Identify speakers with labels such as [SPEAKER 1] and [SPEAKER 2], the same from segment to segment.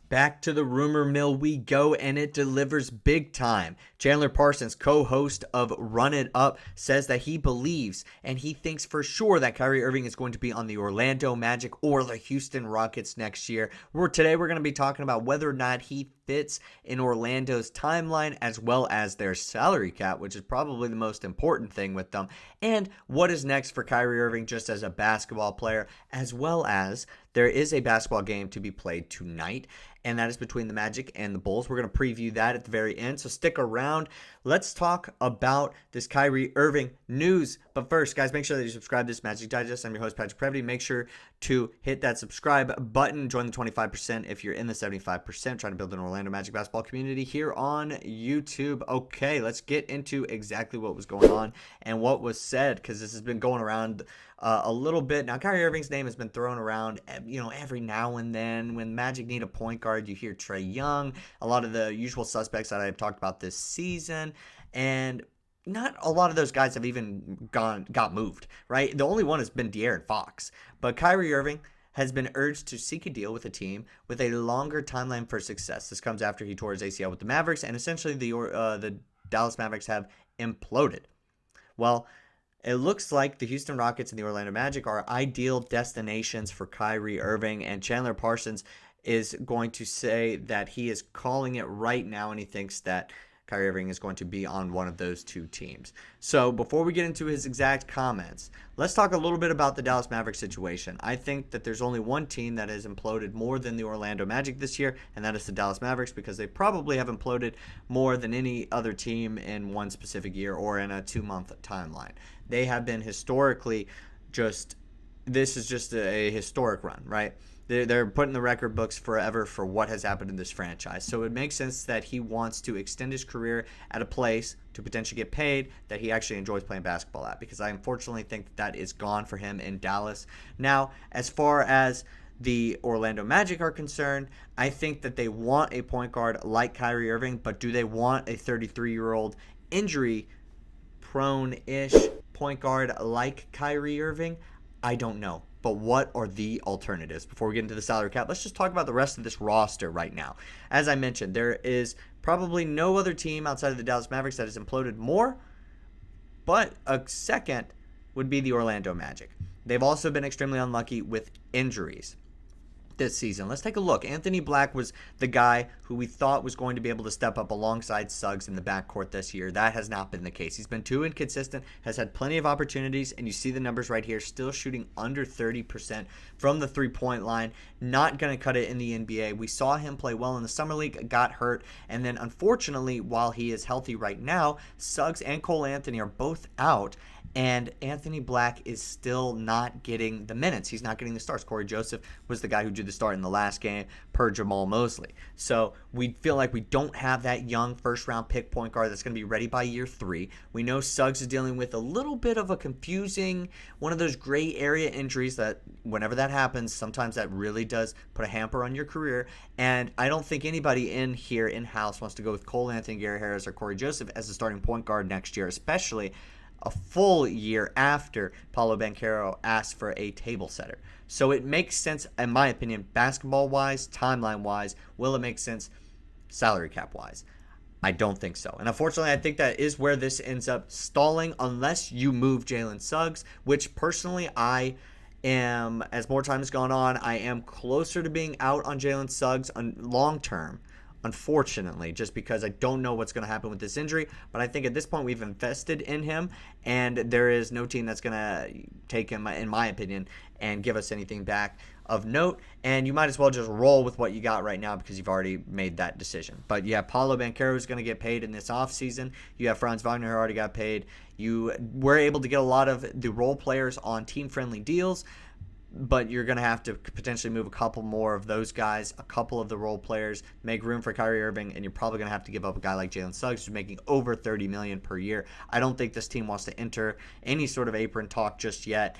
[SPEAKER 1] Back to the rumor mill we go, and it delivers big time. Chandler Parsons, co-host of Run It Up, says that he believes and he thinks for sure that Kyrie Irving is going to be on the Orlando Magic or the Houston Rockets next year. Today we're going to be talking about whether or not he fits in Orlando's timeline, as well as their salary cap, which is probably the most important thing with them, and what is next for Kyrie Irving just as a basketball player, as well as there is a basketball game to be played tonight, and that is between the Magic and the Bulls. We're going to preview that at the very end, so stick around. Let's talk about this Kyrie Irving news. But first, guys, make sure that you subscribe to this Magic Digest. I'm your host, Patrick Previty. Make sure to hit that subscribe button. Join the 25% if you're in the 75%. Trying to build an Orlando Magic basketball community here on YouTube. Okay, let's get into exactly what was going on and what was said, because this has been going around a little bit. Now, Kyrie Irving's name has been thrown around, every now and then. When Magic need a point guard, you hear Trae Young, a lot of the usual suspects that I've talked about this season, and not a lot of those guys have even got moved, right? The only one has been De'Aaron Fox. But Kyrie Irving has been urged to seek a deal with a team with a longer timeline for success. This comes after he tore his ACL with the Mavericks, and essentially the Dallas Mavericks have imploded. Well, it looks like the Houston Rockets and the Orlando Magic are ideal destinations for Kyrie Irving, and Chandler Parsons is going to say that he is calling it right now, and he thinks that Kyrie Irving is going to be on one of those two teams. So before we get into his exact comments, let's talk a little bit about the Dallas Mavericks situation. I think that there's only one team that has imploded more than the Orlando Magic this year, and that is the Dallas Mavericks, because they probably have imploded more than any other team in one specific year or in a 2-month timeline. They have been historically this is just a historic run, right? They're putting the record books forever for what has happened in this franchise. So it makes sense that he wants to extend his career at a place to potentially get paid that he actually enjoys playing basketball at, because I unfortunately think that is gone for him in Dallas. Now, as far as the Orlando Magic are concerned, I think that they want a point guard like Kyrie Irving, but do they want a 33-year-old injury-prone-ish point guard like Kyrie Irving? I don't know. But what are the alternatives? Before we get into the salary cap, let's just talk about the rest of this roster right now. As I mentioned, there is probably no other team outside of the Dallas Mavericks that has imploded more, but a second would be the Orlando Magic. They've also been extremely unlucky with injuries this season. Let's take a look. Anthony Black was the guy who we thought was going to be able to step up alongside Suggs in the backcourt this year. That has not been the case. He's been too inconsistent, has had plenty of opportunities, and you see the numbers right here, still shooting under 30% from the three-point line. Not going to cut it in the NBA. We saw him play well in the Summer League, got hurt, and then unfortunately, while he is healthy right now, Suggs and Cole Anthony are both out, and Anthony Black is still not getting the minutes. He's not getting the starts. Corey Joseph was the guy who did the start in the last game per Jamahl Mosley. So we feel like we don't have that young first-round pick point guard that's going to be ready by year 3. We know Suggs is dealing with a little bit of a confusing, one of those gray area injuries that whenever that happens, sometimes that really does put a hamper on your career. And I don't think anybody in-house wants to go with Cole Anthony, Gary Harris, or Corey Joseph as a starting point guard next year, especially a full year after Paolo Banchero asked for a table setter. So it makes sense, in my opinion, basketball-wise, timeline-wise. Will it make sense salary cap-wise? I don't think so. And unfortunately, I think that is where this ends up stalling unless you move Jalen Suggs, which personally I am, as more time has gone on, I am closer to being out on Jalen Suggs long-term. Unfortunately, just because I don't know what's going to happen with this injury. But I think at this point we've invested in him, and there is no team that's going to take him, in my opinion, and give us anything back of note. And you might as well just roll with what you got right now because you've already made that decision. But you have Paolo Banchero who's going to get paid in this offseason. You have Franz Wagner who already got paid. You were able to get a lot of the role players on team-friendly deals, but you're going to have to potentially move a couple more of those guys, a couple of the role players, make room for Kyrie Irving, and you're probably going to have to give up a guy like Jalen Suggs who's making over $30 million per year. I don't think this team wants to enter any sort of apron talk just yet.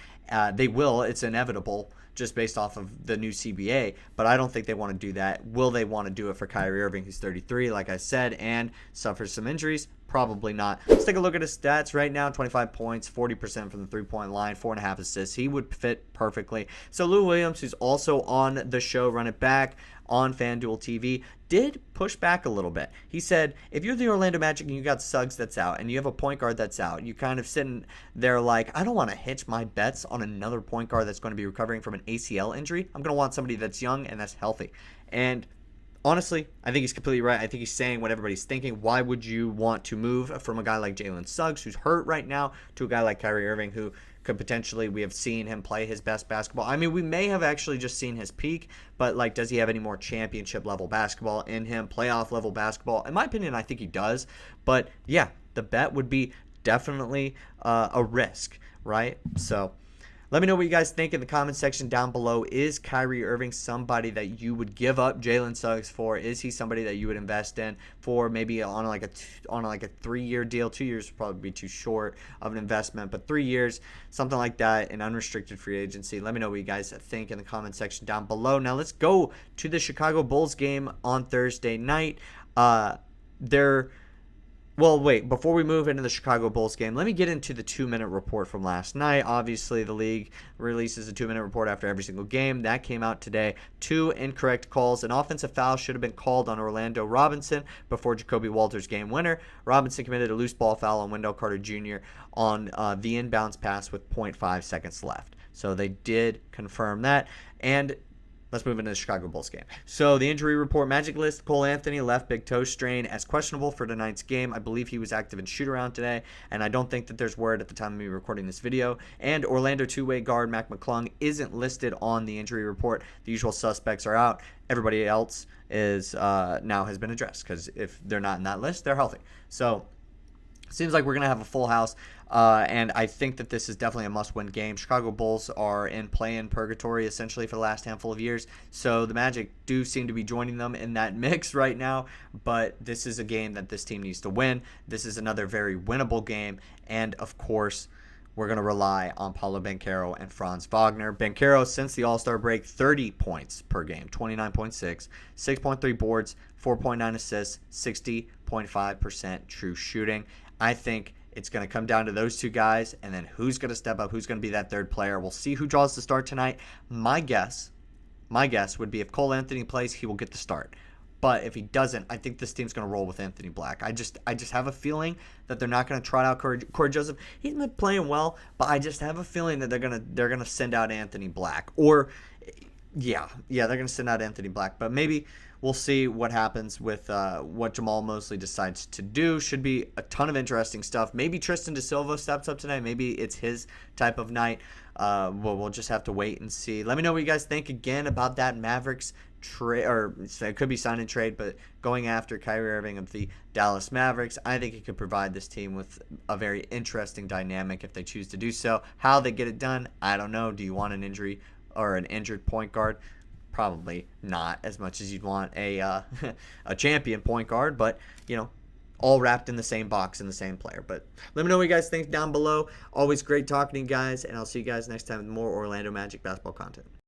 [SPEAKER 1] They will. It's inevitable just based off of the new CBA, but I don't think they want to do that. Will they want to do it for Kyrie Irving, who's 33, like I said, and suffers some injuries? Probably not. Let's take a look at his stats right now. 25 points, 40% from the three-point line, 4.5 assists. He would fit perfectly. So Lou Williams, who's also on the show, Run It Back, on FanDuel TV, did push back a little bit. He said, if you're the Orlando Magic and you got Suggs that's out and you have a point guard that's out, you kind of sitting there like, I don't want to hitch my bets on another point guard that's going to be recovering from an ACL injury. I'm going to want somebody that's young and that's healthy. And honestly, I think he's completely right. I think he's saying what everybody's thinking. Why would you want to move from a guy like Jalen Suggs, who's hurt right now, to a guy like Kyrie Irving, who could potentially, we have seen him play his best basketball. I mean, we may have actually just seen his peak, but like, does he have any more championship level basketball in him, playoff level basketball? In my opinion, I think he does. But yeah, the bet would be definitely a risk, right? So let me know what you guys think in the comment section down below. Is Kyrie Irving somebody that you would give up Jalen Suggs for? Is he somebody that you would invest in for maybe on like a 3-year deal? 2 years would probably be too short of an investment, but 3 years, something like that, in unrestricted free agency. Let me know what you guys think in the comment section down below. Now let's go to the Chicago Bulls game on Thursday night. Well, wait, before we move into the Chicago Bulls game, let me get into the 2-minute report from last night. Obviously, the league releases a 2-minute report after every single game. That came out today. 2 incorrect calls. An offensive foul should have been called on Orlando Robinson before Jacoby Walter's game winner. Robinson committed a loose ball foul on Wendell Carter Jr. on the inbounds pass with 0.5 seconds left. So they did confirm that. And let's move into the Chicago Bulls game. So the injury report, Magic list, Cole Anthony, left big toe strain as questionable for tonight's game. I believe he was active in shoot-around today, and I don't think that there's word at the time of me recording this video. And Orlando two-way guard Mac McClung isn't listed on the injury report. The usual suspects are out. Everybody else is now has been addressed, because if they're not in that list, they're healthy. So seems like we're going to have a full house, and I think that this is definitely a must-win game. Chicago Bulls are in play-in purgatory, essentially, for the last handful of years, so the Magic do seem to be joining them in that mix right now, but this is a game that this team needs to win. This is another very winnable game, and, of course, we're going to rely on Paolo Banchero and Franz Wagner. Banchero, since the All-Star break, 30 points per game, 29.6, 6.3 boards, 4.9 assists, 60.5% true shooting. I think it's going to come down to those two guys, and then who's going to step up, who's going to be that third player. We'll see who draws the start tonight. My guess would be if Cole Anthony plays, he will get the start. But if he doesn't, I think this team's going to roll with Anthony Black. I just have a feeling that they're not going to trot out Corey Joseph. He's been playing well, but I just have a feeling that they're going to send out Anthony Black. Or yeah, they're going to send out Anthony Black. But maybe we'll see what happens with what Jamahl Mosley decides to do. Should be a ton of interesting stuff. Maybe Tristan Da Silva steps up tonight. Maybe it's his type of night. We'll just have to wait and see. Let me know what you guys think again about that Mavericks trade, or it could be sign and trade, but going after Kyrie Irving of the Dallas Mavericks. I think it could provide this team with a very interesting dynamic if they choose to do so. How they get it done, I don't know. Do you want an injury or an injured point guard? Probably not as much as you'd want a a champion point guard, but all wrapped in the same box in the same player. But let me know what you guys think down below. Always great talking to you guys, and I'll see you guys next time with more Orlando Magic basketball content.